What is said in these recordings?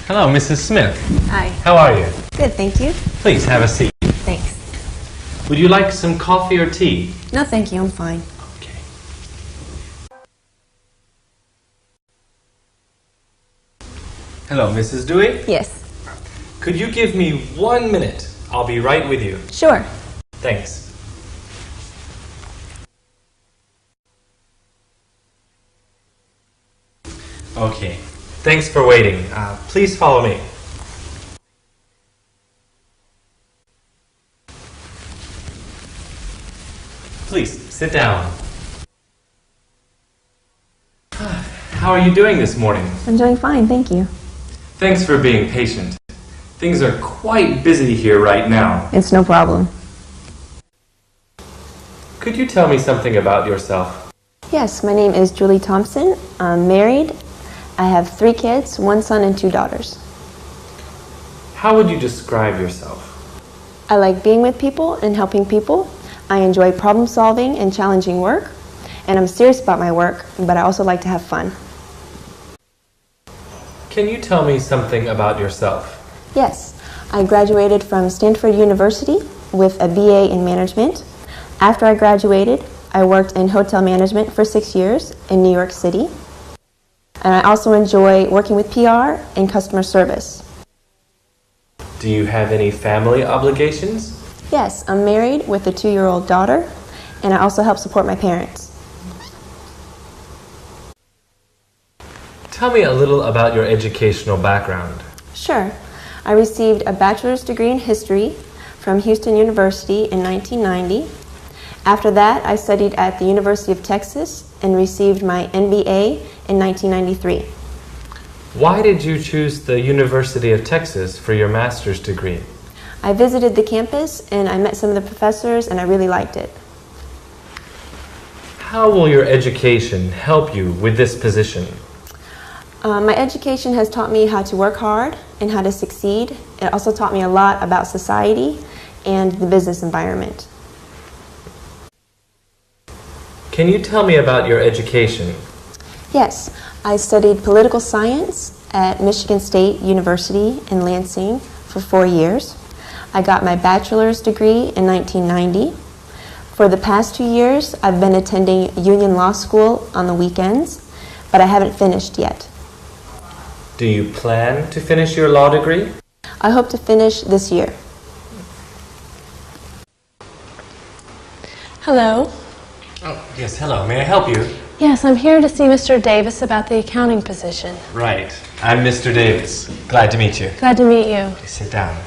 Hello, Mrs. Smith. Hi. How are you? Good, thank you. Please have a seat. Thanks. Would you like some coffee or tea? No, thank you, I'm fine. Okay. Hello, Mrs. Dewey. Yes. Could you give me 1 minute? I'll be right with you. Sure. Thanks. Okay. Thanks for waiting. Please follow me. Please, sit down. How are you doing this morning? I'm doing fine, thank you. Thanks for being patient. Things are quite busy here right now. It's no problem. Could you tell me something about yourself? Yes, my name is Julie Thompson. I'm married. I have 3 kids, 1 son and 2 daughters. How would you describe yourself? I like being with people and helping people. I enjoy problem solving and challenging work. And I'm serious about my work, but I also like to have fun. Can you tell me something about yourself? Yes, I graduated from Stanford University with a BA in management. After I graduated, I worked in hotel management for 6 years in New York City. And I also enjoy working with PR and customer service. Do you have any family obligations? Yes, I'm married with a 2-year-old daughter, and I also help support my parents. Tell me a little about your educational background. Sure. I received a bachelor's degree in history from Houston University in 1990. After that, I studied at the University of Texas and received my MBA in 1993. Why did you choose the University of Texas for your master's degree? I visited the campus and I met some of the professors and I really liked it. How will your education help you with this position? My education has taught me how to work hard and how to succeed. It also taught me a lot about society and the business environment. Can you tell me about your education? Yes, I studied political science at Michigan State University in Lansing for 4 years. I got my bachelor's degree in 1990. For the past 2 years, I've been attending Union Law School on the weekends, but I haven't finished yet. Do you plan to finish your law degree? I hope to finish this year. Hello. Oh, yes, hello. May I help you? Yes, I'm here to see Mr. Davis about the accounting position. Right. I'm Mr. Davis. Glad to meet you. Glad to meet you. Sit down.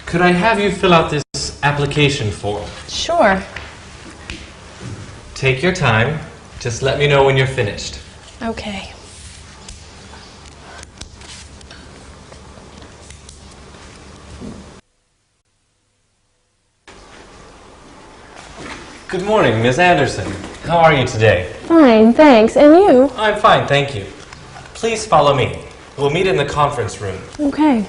Could I have you fill out this application form? Sure. Take your time. Just let me know when you're finished. Okay. Good morning, Ms. Anderson. How are you today? Fine, thanks. And you? I'm fine, thank you. Please follow me. We'll meet in the conference room. Okay.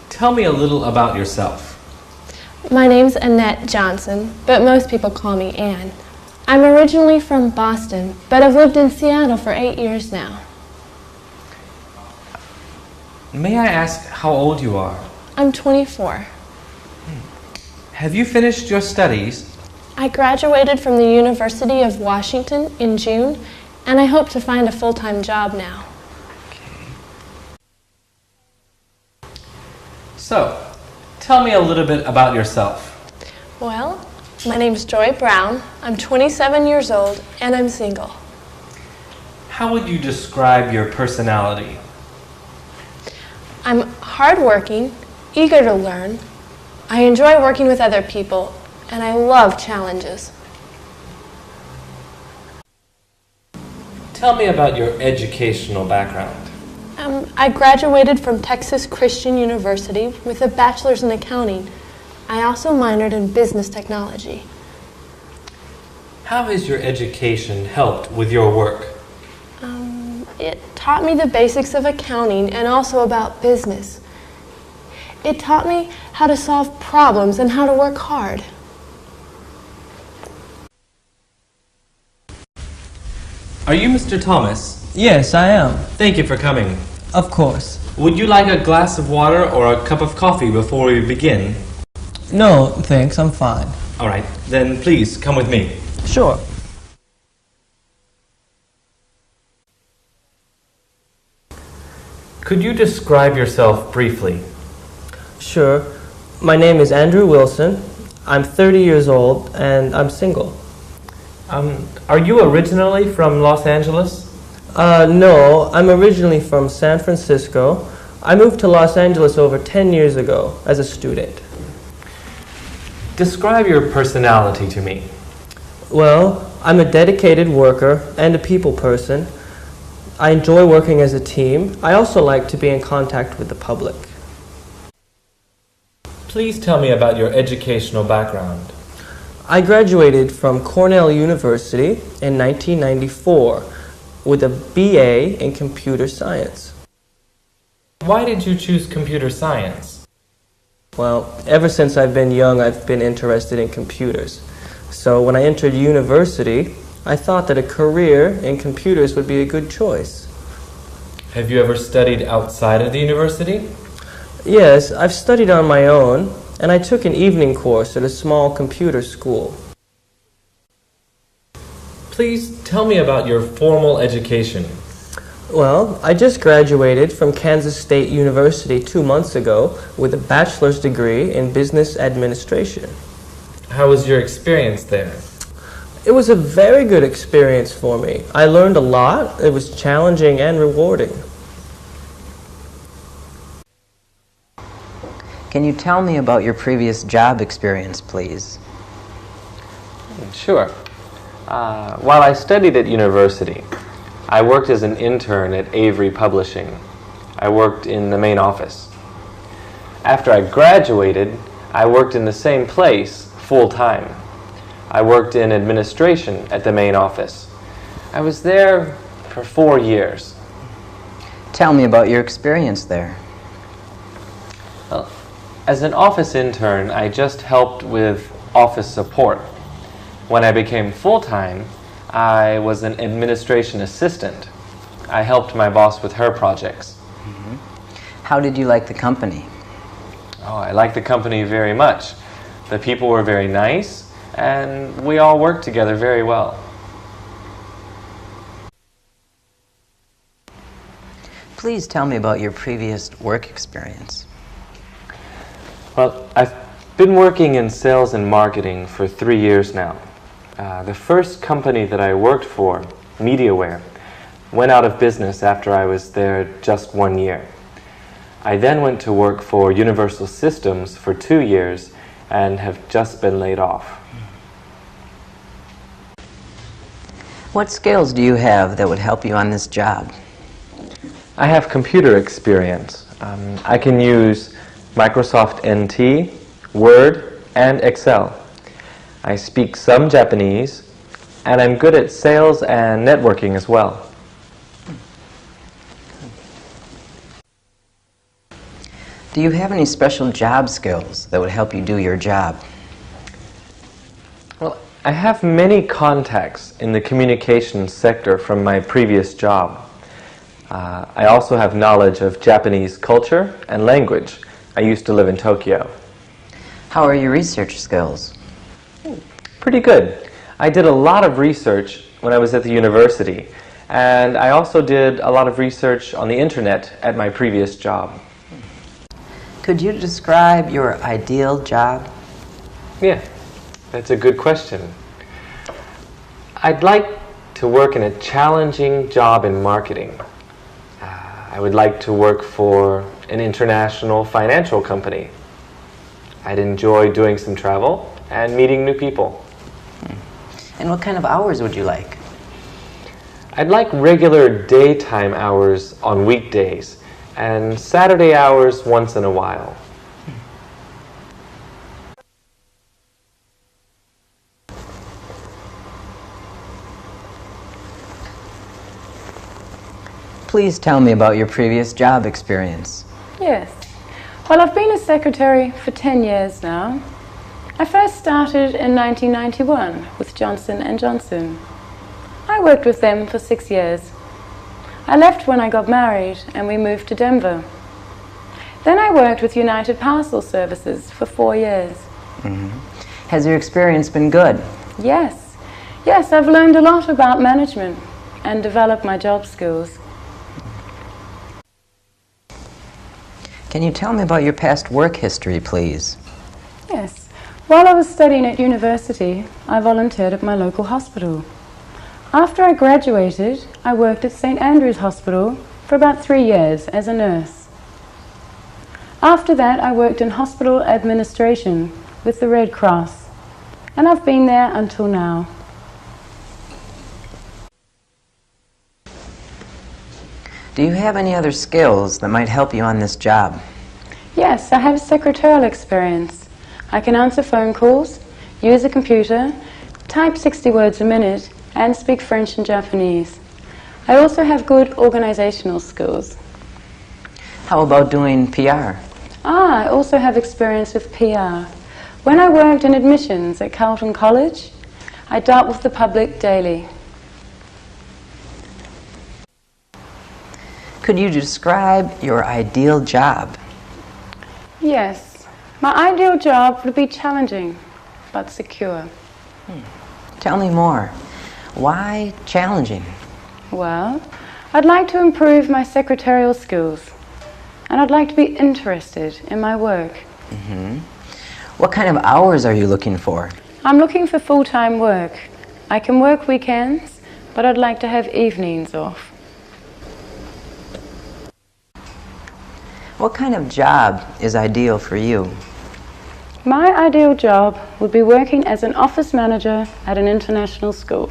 Tell me a little about yourself. My name's Annette Johnson, but most people call me Ann. I'm originally from Boston, but I've lived in Seattle for 8 years now. May I ask how old you are? I'm 24. Have you finished your studies? I graduated from the University of Washington in June, and I hope to find a full-time job now. So, tell me a little bit about yourself. Well, my name's Joy Brown. I'm 27 years old, and I'm single. How would you describe your personality? I'm hardworking, eager to learn. I enjoy working with other people, and I love challenges. Tell me about your educational background. I graduated from Texas Christian University with a bachelor's in accounting. I also minored in business technology. How has your education helped with your work? It taught me the basics of accounting and also about business. It taught me how to solve problems and how to work hard. Are you Mr. Thomas? Yes, I am. Thank you for coming. Of course. Would you like a glass of water or a cup of coffee before we begin? No, thanks, I'm fine. All right, then please come with me. Sure. Could you describe yourself briefly? Sure. My name is Andrew Wilson. I'm 30 years old and I'm single. Are you originally from Los Angeles? No, I'm originally from San Francisco. I moved to Los Angeles over 10 years ago as a student. Describe your personality to me. Well, I'm a dedicated worker and a people person. I enjoy working as a team. I also like to be in contact with the public. Please tell me about your educational background. I graduated from Cornell University in 1994 with a BA in computer science. Why did you choose computer science? Well, ever since I've been young, I've been interested in computers. So when I entered university, I thought that a career in computers would be a good choice. Have you ever studied outside of the university? Yes, I've studied on my own, and I took an evening course at a small computer school. Please tell me about your formal education. Well, I just graduated from Kansas State University 2 months ago with a bachelor's degree in business administration. How was your experience there? It was a very good experience for me. I learned a lot. It was challenging and rewarding. Can you tell me about your previous job experience, please? Sure. While I studied at university, I worked as an intern at Avery Publishing. I worked in the main office. After I graduated, I worked in the same place full-time. I worked in administration at the main office. I was there for 4 years. Tell me about your experience there. Well, as an office intern, I just helped with office support. When I became full-time, I was an administration assistant. I helped my boss with her projects. How did you like the company? Oh, I liked the company very much. The people were very nice, and we all worked together very well. Please tell me about your previous work experience. Well, I've been working in sales and marketing for 3 years now. The first company that I worked for, MediaWare, went out of business after I was there just 1 year. I then went to work for Universal Systems for 2 years and have just been laid off. What skills do you have that would help you on this job? I have computer experience. I can use Microsoft NT, Word, and Excel. I speak some Japanese, and I'm good at sales and networking as well. Do you have any special job skills that would help you do your job? Well, I have many contacts in the communications sector from my previous job. I also have knowledge of Japanese culture and language. I used to live in Tokyo. How are your research skills? Pretty good. I did a lot of research when I was at the university, and I also did a lot of research on the internet at my previous job. Could you describe your ideal job? Yeah, that's a good question. I'd like to work in a challenging job in marketing. I would like to work for an international financial company. I'd enjoy doing some travel and meeting new people. And what kind of hours would you like? I'd like regular daytime hours on weekdays and Saturday hours once in a while. Please tell me about your previous job experience. Yes. Well, I've been a secretary for 10 years now. I first started in 1991 with Johnson & Johnson. I worked with them for 6 years. I left when I got married and we moved to Denver. Then I worked with United Parcel Services for 4 years. Has your experience been good? Yes. Yes, I've learned a lot about management and developed my job skills. Can you tell me about your past work history, please? Yes. While I was studying at university, I volunteered at my local hospital. After I graduated, I worked at St. Andrew's Hospital for about 3 years as a nurse. After that, I worked in hospital administration with the Red Cross, and I've been there until now. Do you have any other skills that might help you on this job? Yes, I have secretarial experience. I can answer phone calls, use a computer, type 60 words a minute, and speak French and Japanese. I also have good organizational skills. How about doing PR? I also have experience with PR. When I worked in admissions at Carleton College, I dealt with the public daily. Could you describe your ideal job? Yes, my ideal job would be challenging, but secure. Tell me more. Why challenging? Well, I'd like to improve my secretarial skills, and I'd like to be interested in my work. What kind of hours are you looking for? I'm looking for full-time work. I can work weekends, but I'd like to have evenings off. What kind of job is ideal for you? My ideal job would be working as an office manager at an international school.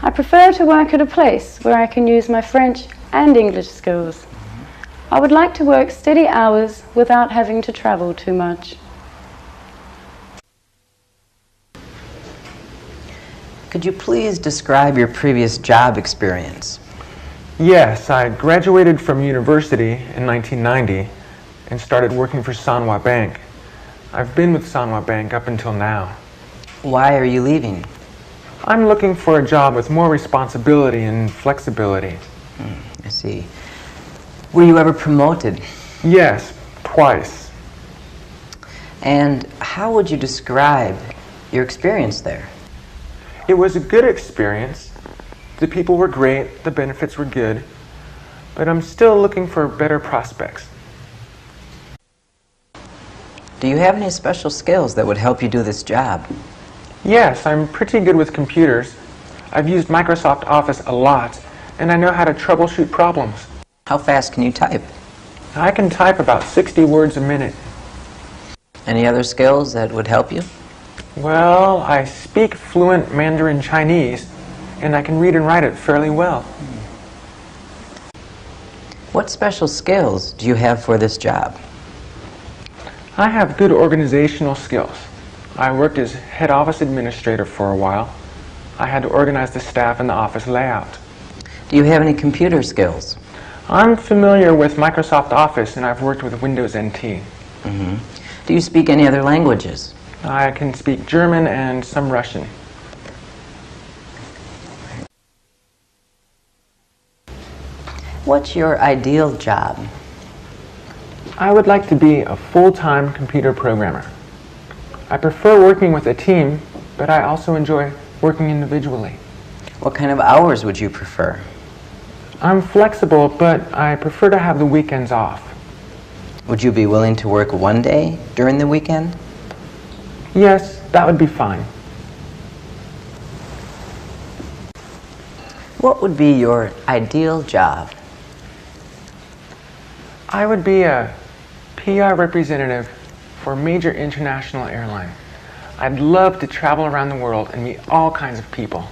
I prefer to work at a place where I can use my French and English skills. I would like to work steady hours without having to travel too much. Could you please describe your previous job experience? Yes, I graduated from university in 1990 and started working for Sanwa Bank. I've been with Sanwa Bank up until now. Why are you leaving? I'm looking for a job with more responsibility and flexibility. I see. Were you ever promoted? Yes, twice. And how would you describe your experience there? It was a good experience. The people were great, the benefits were good, but I'm still looking for better prospects. Do you have any special skills that would help you do this job? Yes, I'm pretty good with computers. I've used Microsoft Office a lot, and I know how to troubleshoot problems. How fast can you type? I can type about 60 words a minute. Any other skills that would help you? Well, I speak fluent Mandarin Chinese, and I can read and write it fairly well. What special skills do you have for this job? I have good organizational skills. I worked as head office administrator for a while. I had to organize the staff and the office layout. Do you have any computer skills? I'm familiar with Microsoft Office, and I've worked with Windows NT. Do you speak any other languages? I can speak German and some Russian. What's your ideal job? I would like to be a full-time computer programmer. I prefer working with a team, but I also enjoy working individually. What kind of hours would you prefer? I'm flexible, but I prefer to have the weekends off. Would you be willing to work one day during the weekend? Yes, that would be fine. What would be your ideal job? I would be a PR representative for a major international airline. I'd love to travel around the world and meet all kinds of people.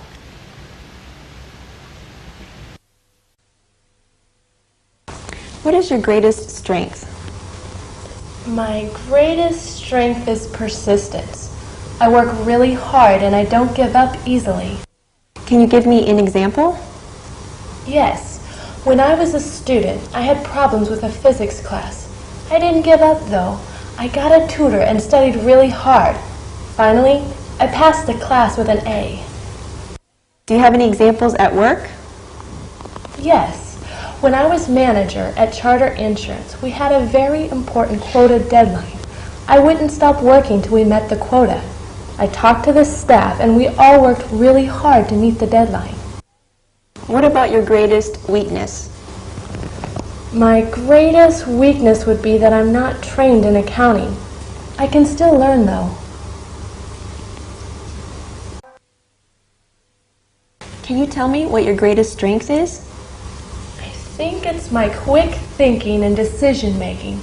What is your greatest strength? My greatest strength is persistence. I work really hard and I don't give up easily. Can you give me an example? Yes, when I was a student, I had problems with a physics class. I didn't give up though. I got a tutor and studied really hard. Finally, I passed the class with an A. Do you have any examples at work? Yes. When I was manager at Charter Insurance, we had a very important quota deadline. I wouldn't stop working till we met the quota. I talked to the staff, and we all worked really hard to meet the deadline. What about your greatest weakness? My greatest weakness would be that I'm not trained in accounting. I can still learn, though. Can you tell me what your greatest strength is? I think it's my quick thinking and decision making.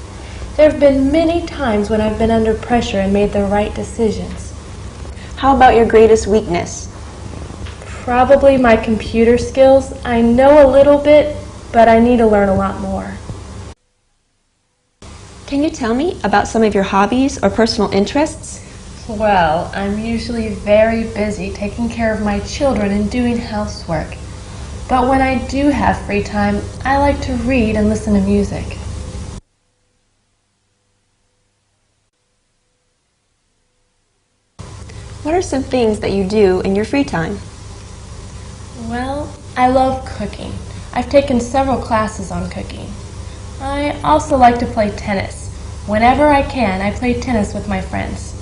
There have been many times when I've been under pressure and made the right decisions. How about your greatest weakness? Probably my computer skills. I know a little bit, but I need to learn a lot more. Can you tell me about some of your hobbies or personal interests? Well, I'm usually very busy taking care of my children and doing housework. But when I do have free time, I like to read and listen to music. What are some things that you do in your free time? Well, I love cooking. I've taken several classes on cooking. I also like to play tennis. Whenever I can, I play tennis with my friends.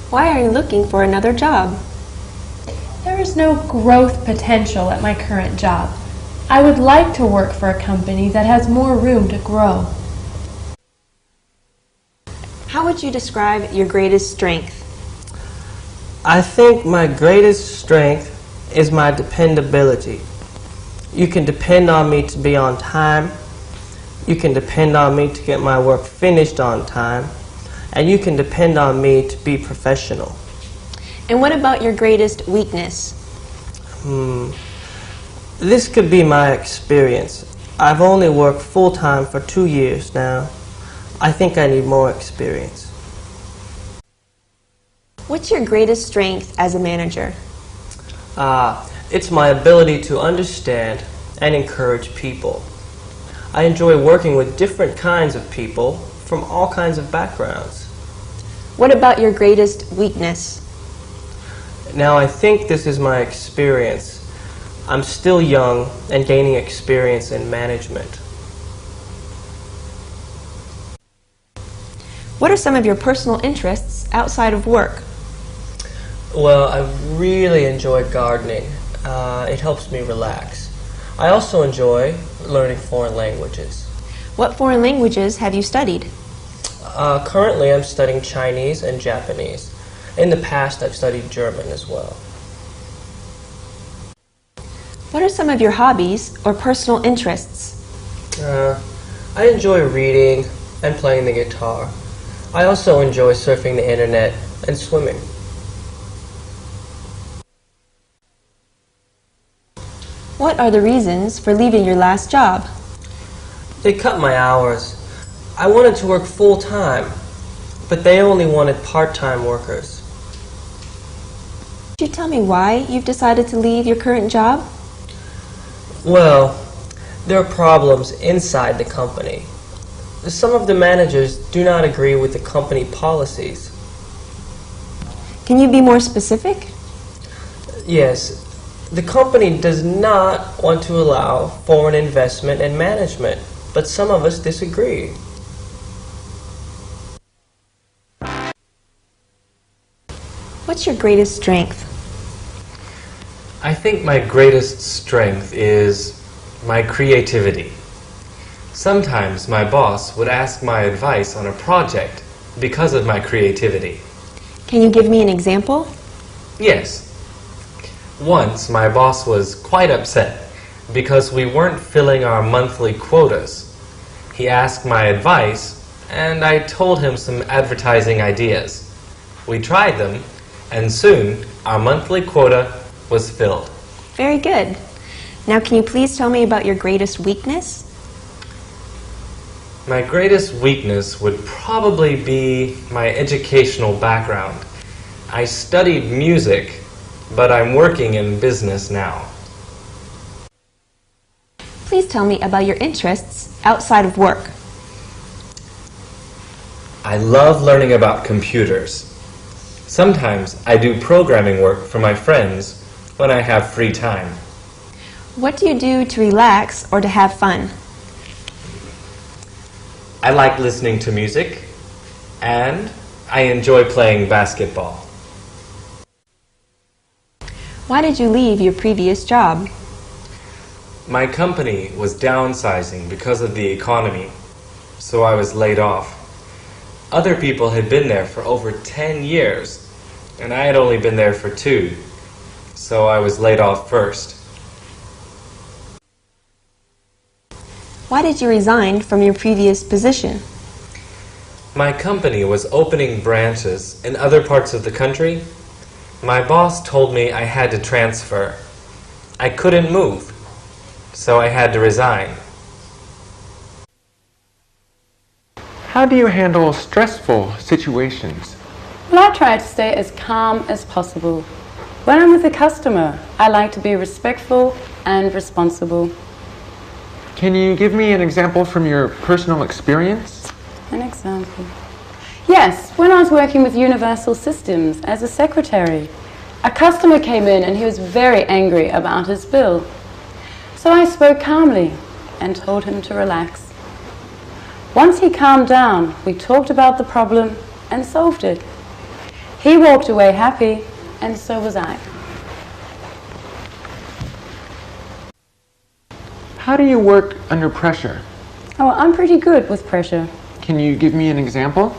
Why are you looking for another job? There is no growth potential at my current job. I would like to work for a company that has more room to grow. How would you describe your greatest strength? I think my greatest strength is my dependability. You can depend on me to be on time. You can depend on me to get my work finished on time. And you can depend on me to be professional. And what about your greatest weakness? This could be my experience. I've only worked full-time for 2 years now. I think I need more experience. What's your greatest strength as a manager? It's my ability to understand and encourage people. I enjoy working with different kinds of people from all kinds of backgrounds. What about your greatest weakness? Now, I think this is my experience. I'm still young and gaining experience in management. What are some of your personal interests outside of work? Well, I really enjoy gardening. It helps me relax. I also enjoy learning foreign languages. What foreign languages have you studied? Currently, I'm studying Chinese and Japanese. In the past, I've studied German as well. What are some of your hobbies or personal interests? I enjoy reading and playing the guitar. I also enjoy surfing the internet and swimming. What are the reasons for leaving your last job? They cut my hours. I wanted to work full-time, but they only wanted part-time workers. Could you tell me why you've decided to leave your current job? Well, there are problems inside the company. Some of the managers do not agree with the company policies. Can you be more specific? Yes, the company does not want to allow foreign investment and management, but some of us disagree. What's your greatest strength? I think my greatest strength is my creativity. Sometimes my boss would ask my advice on a project because of my creativity. Can you give me an example? Yes. Once my boss was quite upset because we weren't filling our monthly quotas. He asked my advice and I told him some advertising ideas. We tried them and soon our monthly quota was filled. Very good. Now can you please tell me about your greatest weakness? My greatest weakness would probably be my educational background. I studied music, but I'm working in business now. Please tell me about your interests outside of work. I love learning about computers. Sometimes I do programming work for my friends when I have free time. What do you do to relax or to have fun? I like listening to music, and I enjoy playing basketball. Why did you leave your previous job? My company was downsizing because of the economy, so I was laid off. Other people had been there for over 10 years, and I had only been there for 2, so I was laid off first. Why did you resign from your previous position? My company was opening branches in other parts of the country. My boss told me I had to transfer. I couldn't move, so I had to resign. How do you handle stressful situations? Well, I try to stay as calm as possible. When I'm with a customer, I like to be respectful and responsible. Can you give me an example from your personal experience? An example? Yes, when I was working with Universal Systems as a secretary, a customer came in and he was very angry about his bill. So I spoke calmly and told him to relax. Once he calmed down, we talked about the problem and solved it. He walked away happy, and so was I. How do you work under pressure? Oh, I'm pretty good with pressure. Can you give me an example?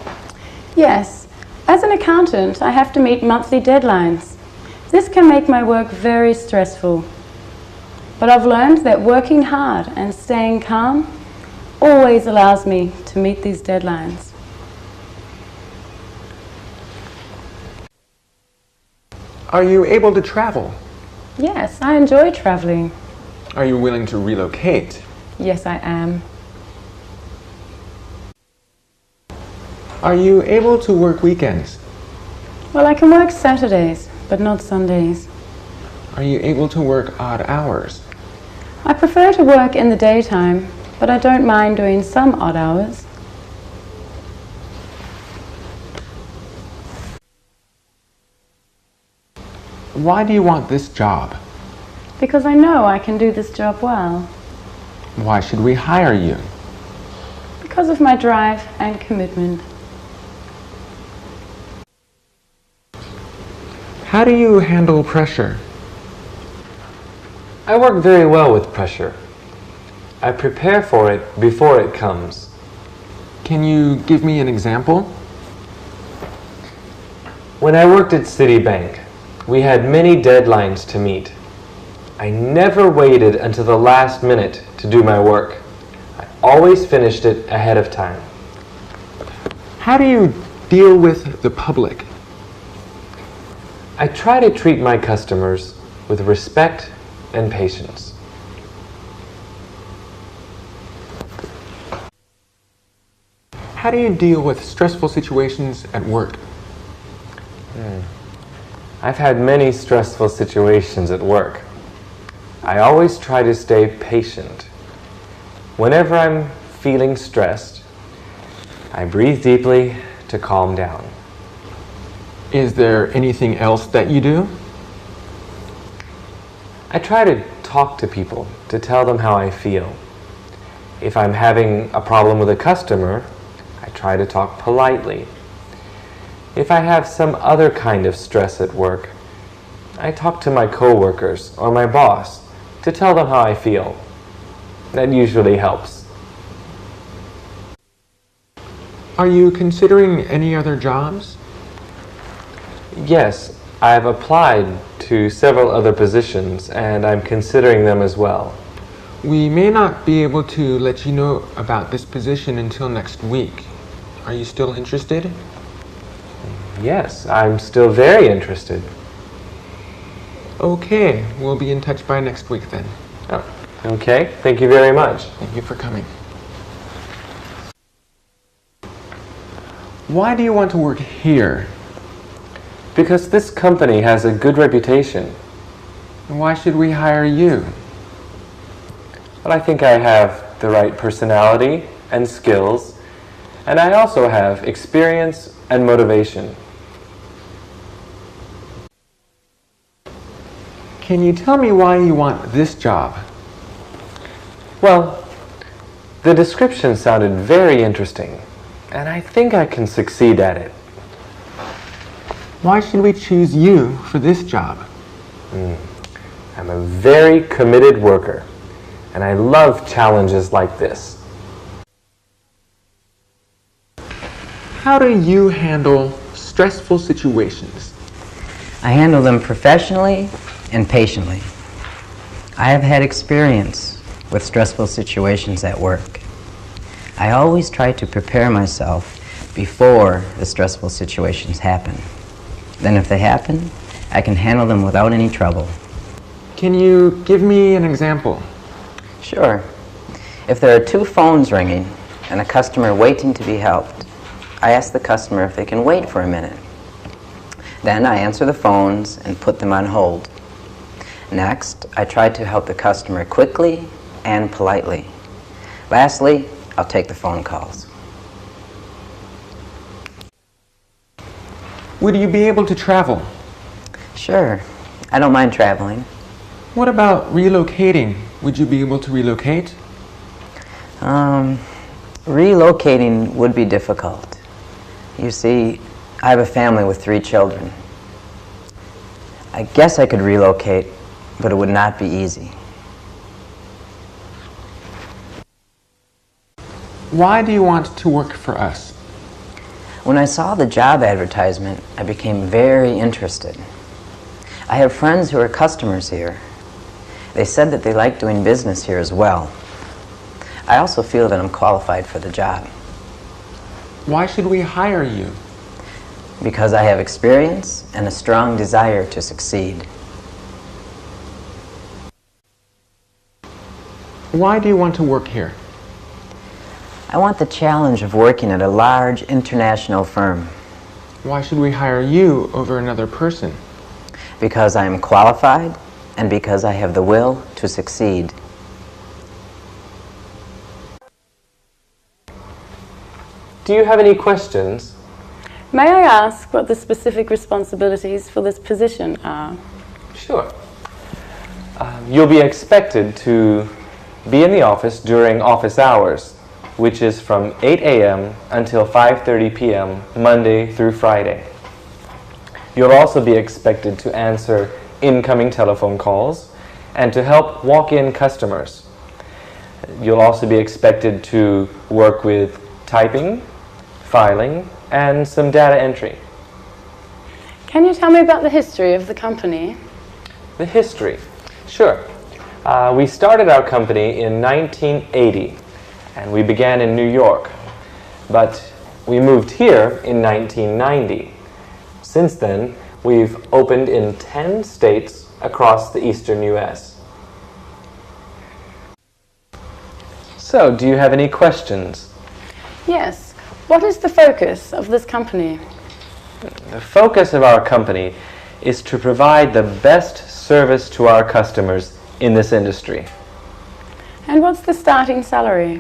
Yes. As an accountant, I have to meet monthly deadlines. This can make my work very stressful. But I've learned that working hard and staying calm always allows me to meet these deadlines. Are you able to travel? Yes, I enjoy traveling. Are you willing to relocate? Yes, I am. Are you able to work weekends? Well, I can work Saturdays, but not Sundays. Are you able to work odd hours? I prefer to work in the daytime, but I don't mind doing some odd hours. Why do you want this job? Because I know I can do this job well. Why should we hire you? Because of my drive and commitment. How do you handle pressure? I work very well with pressure. I prepare for it before it comes. Can you give me an example? When I worked at Citibank, we had many deadlines to meet. I never waited until the last minute to do my work. I always finished it ahead of time. How do you deal with the public? I try to treat my customers with respect and patience. How do you deal with stressful situations at work? I've had many stressful situations at work. I always try to stay patient. Whenever I'm feeling stressed, I breathe deeply to calm down. Is there anything else that you do? I try to talk to people to tell them how I feel. If I'm having a problem with a customer, I try to talk politely. If I have some other kind of stress at work, I talk to my coworkers or my boss to tell them how I feel. That usually helps. Are you considering any other jobs? Yes, I've applied to several other positions and I'm considering them as well. We may not be able to let you know about this position until next week. Are you still interested? Yes, I'm still very interested. Okay, we'll be in touch by next week then. Oh, okay, thank you very much. Thank you for coming. Why do you want to work here? Because this company has a good reputation. And why should we hire you? But I think I have the right personality and skills, and I also have experience and motivation. Can you tell me why you want this job? Well, the description sounded very interesting, and I think I can succeed at it. Why should we choose you for this job? I'm a very committed worker, and I love challenges like this. How do you handle stressful situations? I handle them professionally and patiently. I have had experience with stressful situations at work. I always try to prepare myself before the stressful situations happen. Then if they happen, I can handle them without any trouble. Can you give me an example? Sure. If there are two phones ringing and a customer waiting to be helped, I ask the customer if they can wait for a minute. Then I answer the phones and put them on hold. Next, I try to help the customer quickly and politely. Lastly, I'll take the phone calls. Would you be able to travel? Sure. I don't mind traveling. What about relocating? Would you be able to relocate? Relocating would be difficult. You see, I have a family with 3 children. I guess I could relocate, but it would not be easy. Why do you want to work for us? When I saw the job advertisement, I became very interested. I have friends who are customers here. They said that they like doing business here as well. I also feel that I'm qualified for the job. Why should we hire you? Because I have experience and a strong desire to succeed. Why do you want to work here? I want the challenge of working at a large international firm. Why should we hire you over another person? Because I am qualified and because I have the will to succeed. Do you have any questions? May I ask what the specific responsibilities for this position are? Sure. You'll be expected to be in the office during office hours, which is from 8 a.m. until 5:30 p.m. Monday through Friday. You'll also be expected to answer incoming telephone calls and to help walk-in customers. You'll also be expected to work with typing, filing, and some data entry. Can you tell me about the history of the company? The history? Sure. We started our company in 1980, and we began in New York. But we moved here in 1990. Since then, we've opened in 10 states across the eastern U.S. So, do you have any questions? Yes. What is the focus of this company? The focus of our company is to provide the best service to our customers in this industry. And what's the starting salary?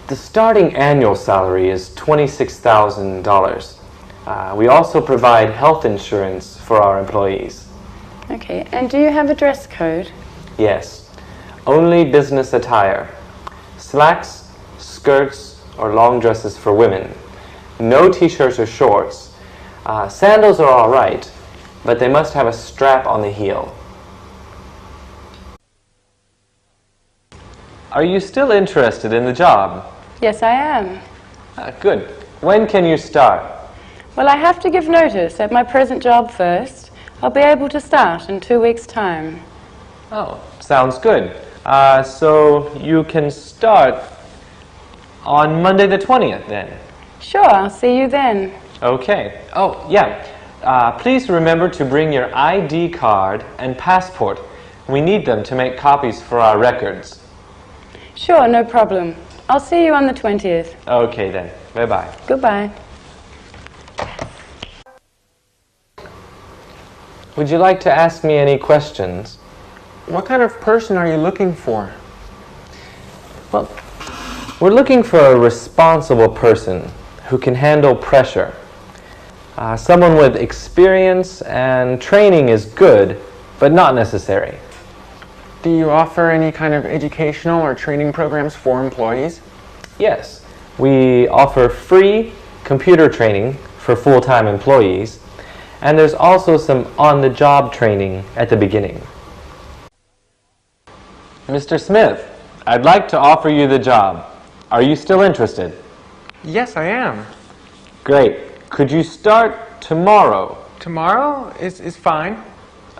The starting annual salary is $26,000. We also provide health insurance for our employees. Okay, and do you have a dress code? Yes, only business attire. Slacks, skirts, or long dresses for women. No t-shirts or shorts. Sandals are all right, but they must have a strap on the heel. Are you still interested in the job? Yes, I am. Good. When can you start? Well, I have to give notice at my present job first. I'll be able to start in 2 weeks' time. Oh, sounds good. So you can start on Monday the 20th then? Sure, I'll see you then. Okay. Oh, yeah. Please remember to bring your ID card and passport. We need them to make copies for our records. Sure, no problem. I'll see you on the 20th. Okay then. Bye-bye. Goodbye. Would you like to ask me any questions? What kind of person are you looking for? Well, we're looking for a responsible person who can handle pressure. Someone with experience and training is good, but not necessary. Do you offer any kind of educational or training programs for employees? Yes, we offer free computer training for full-time employees, and there's also some on-the-job training at the beginning. Mr. Smith, I'd like to offer you the job. Are you still interested? Yes, I am. Great. Could you start tomorrow? Tomorrow is fine.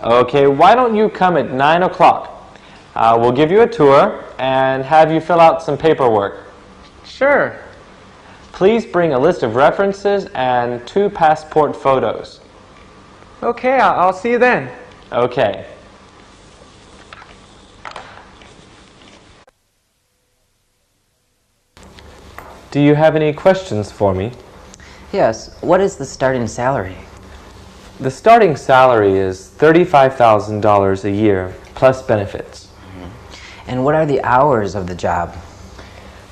Okay, why don't you come at 9 o'clock? We'll give you a tour and have you fill out some paperwork. Sure. Please bring a list of references and 2 passport photos. Okay, I'll see you then. Okay. Do you have any questions for me? Yes, what is the starting salary? The starting salary is $35,000 a year, plus benefits. And what are the hours of the job?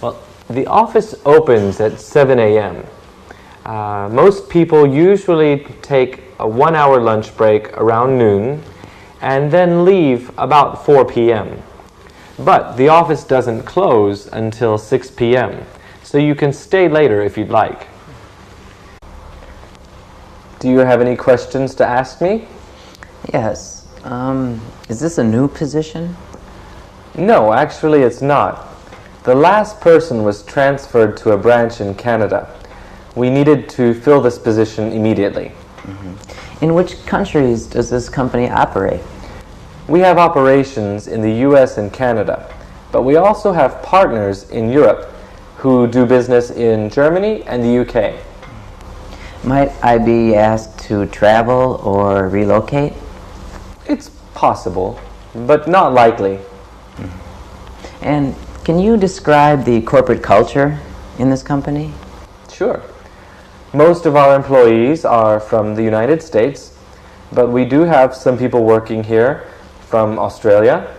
Well, the office opens at 7 a.m. Most people usually take a 1-hour lunch break around noon and then leave about 4 p.m. But the office doesn't close until 6 p.m., so you can stay later if you'd like. Do you have any questions to ask me? Yes. Is this a new position? No, actually it's not. The last person was transferred to a branch in Canada. We needed to fill this position immediately. In which countries does this company operate? We have operations in the US and Canada, but we also have partners in Europe who do business in Germany and the UK. Might I be asked to travel or relocate? It's possible, but not likely. And can you describe the corporate culture in this company? Sure. Most of our employees are from the United States, but we do have some people working here from Australia,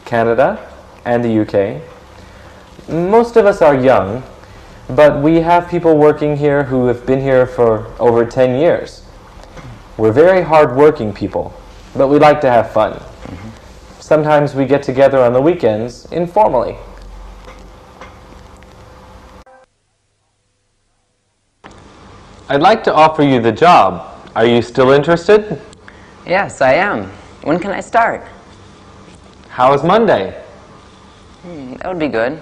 Canada, and the UK. Most of us are young, but we have people working here who have been here for over 10 years. We're very hard-working people, but we like to have fun. Sometimes we get together on the weekends informally. I'd like to offer you the job. Are you still interested? Yes, I am. When can I start? How is Monday? That would be good.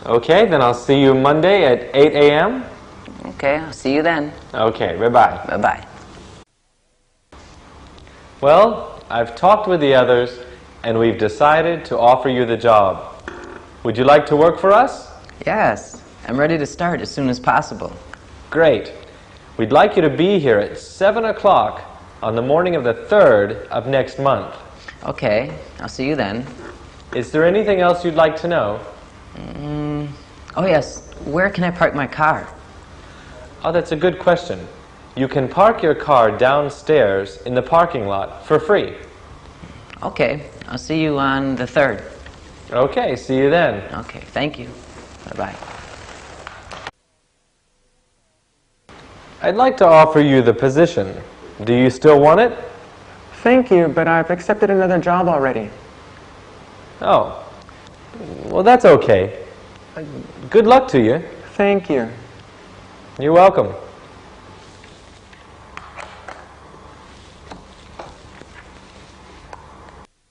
Okay, then I'll see you Monday at 8 a.m. Okay, I'll see you then. Okay, bye-bye. Bye-bye. Well, I've talked with the others, and we've decided to offer you the job. Would you like to work for us? Yes, I'm ready to start as soon as possible. Great. We'd like you to be here at 7 o'clock on the morning of the 3rd of next month. Okay, I'll see you then. Is there anything else you'd like to know? Oh yes, where can I park my car? Oh, that's a good question. You can park your car downstairs in the parking lot for free. Okay, I'll see you on the 3rd. Okay, see you then. Okay, thank you. Bye-bye. I'd like to offer you the position. Do you still want it? Thank you, but I've accepted another job already. Oh, well, that's okay. Good luck to you. Thank you. You're welcome.